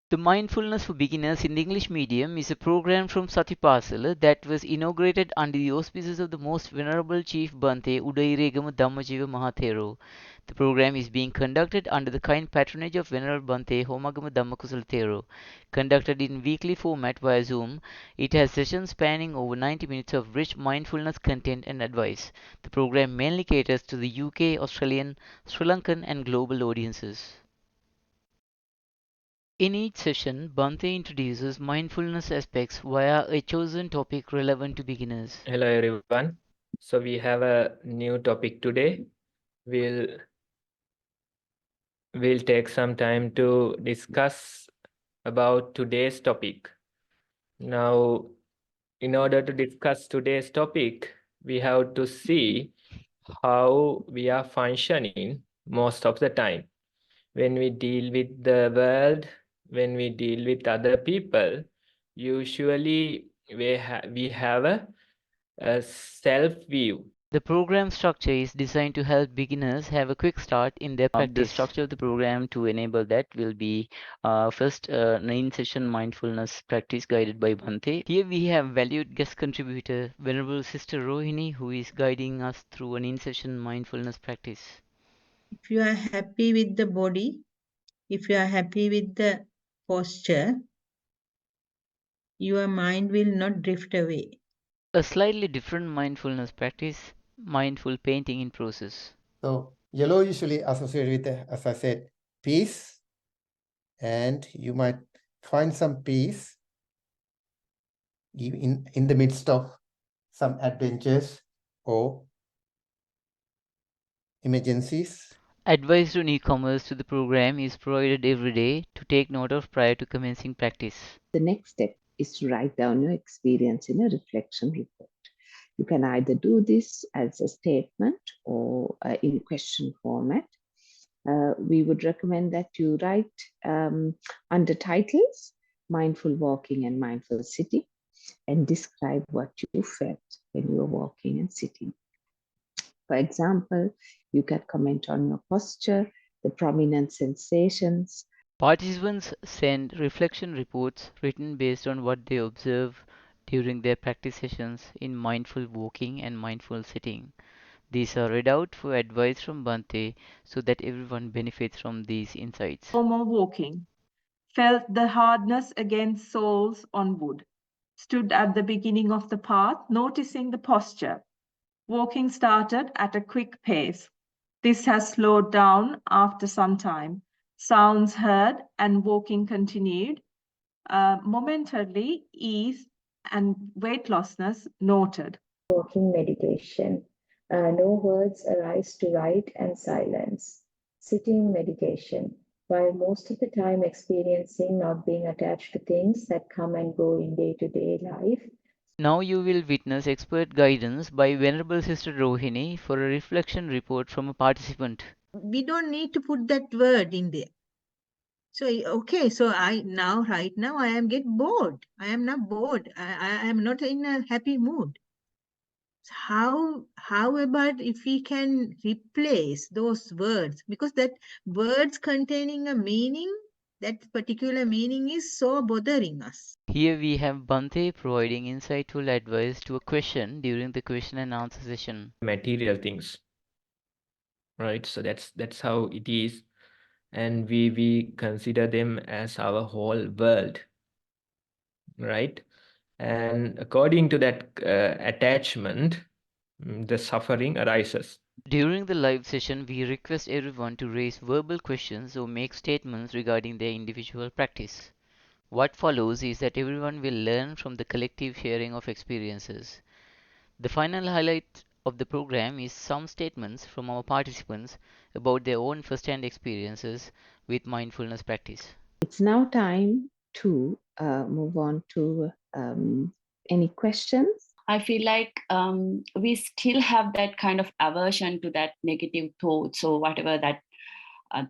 The Mindfulness for Beginners in the English Medium is a program from Sati Pasala that was inaugurated under the auspices of the Most Venerable Chief Bante Udairegama Dhammajiva Mahathero. The program is being conducted under the kind patronage of Venerable Bante Homagama Dhammakusala Thero. Conducted in weekly format via Zoom, it has sessions spanning over 90 minutes of rich mindfulness content and advice. The program mainly caters to the UK, Australian, Sri Lankan, and global audiences. In each session, Bhante introduces mindfulness aspects via a chosen topic relevant to beginners. Hello everyone. So we have a new topic today. We'll take some time to discuss about today's topic. Now, in order to discuss today's topic, we have to see how we are functioning most of the time. When we deal with the world, when we deal with other people, usually we have a self-view. The program structure is designed to help beginners have a quick start in their The practice. structure of the program to enable that will be first an in-session mindfulness practice guided by Bhante. Here we have valued guest contributor Venerable Sister Rohini, who is guiding us through an in-session mindfulness practice. If you are happy with the body, if you are happy with the posture, your mind will not drift away. A slightly different mindfulness practice, mindful painting in process. So yellow usually associated with, as I said, peace, and you might find some peace in the midst of some adventures or emergencies. Advice to newcomers to the program is provided every day to take note of prior to commencing practice. The next step is to write down your experience in a reflection report. You can either do this as a statement or in question format. We would recommend that you write under titles, mindful walking and mindful sitting, and describe what you felt when you were walking and sitting. For example, you can comment on your posture, the prominent sensations. Participants send reflection reports written based on what they observe during their practice sessions in mindful walking and mindful sitting. These are read out for advice from Bhante so that everyone benefits from these insights. More walking. Felt the hardness against soles on wood. Stood at the beginning of the path, noticing the posture. Walking started at a quick pace. This has slowed down after some time. Sounds heard and walking continued. Momentarily, ease and weight lostness noted. Walking meditation. No words arise to write and silence. Sitting meditation. While most of the time experiencing not being attached to things that come and go in day-to-day life. Now you will witness expert guidance by Venerable Sister Rohini for a reflection report from a participant. We don't need to put that word in there. So, okay, so right now I am get bored. I am not bored. I am not in a happy mood. How about if we can replace those words, because that words containing a meaning, that particular meaning is so bothering us. Here we have Bhante providing insightful advice to a question during the question and answer session. Material things, right? So that's how it is, and we consider them as our whole world, right? And according to that attachment, the suffering arises. During the live session, we request everyone to raise verbal questions or make statements regarding their individual practice. What follows is that everyone will learn from the collective sharing of experiences. The final highlight of the program is some statements from our participants about their own first-hand experiences with mindfulness practice. It's now time to move on to any questions. I feel like we still have that kind of aversion to that negative thoughts or whatever that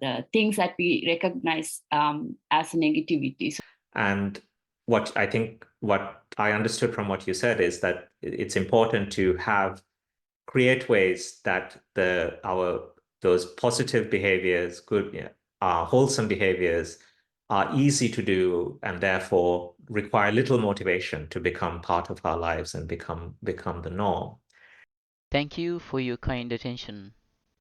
the things that we recognize as negativity. And what I understood from what you said is that it's important to create ways that those positive behaviors, good, wholesome behaviors are easy to do and therefore require little motivation to become part of our lives and become the norm. Thank you for your kind attention.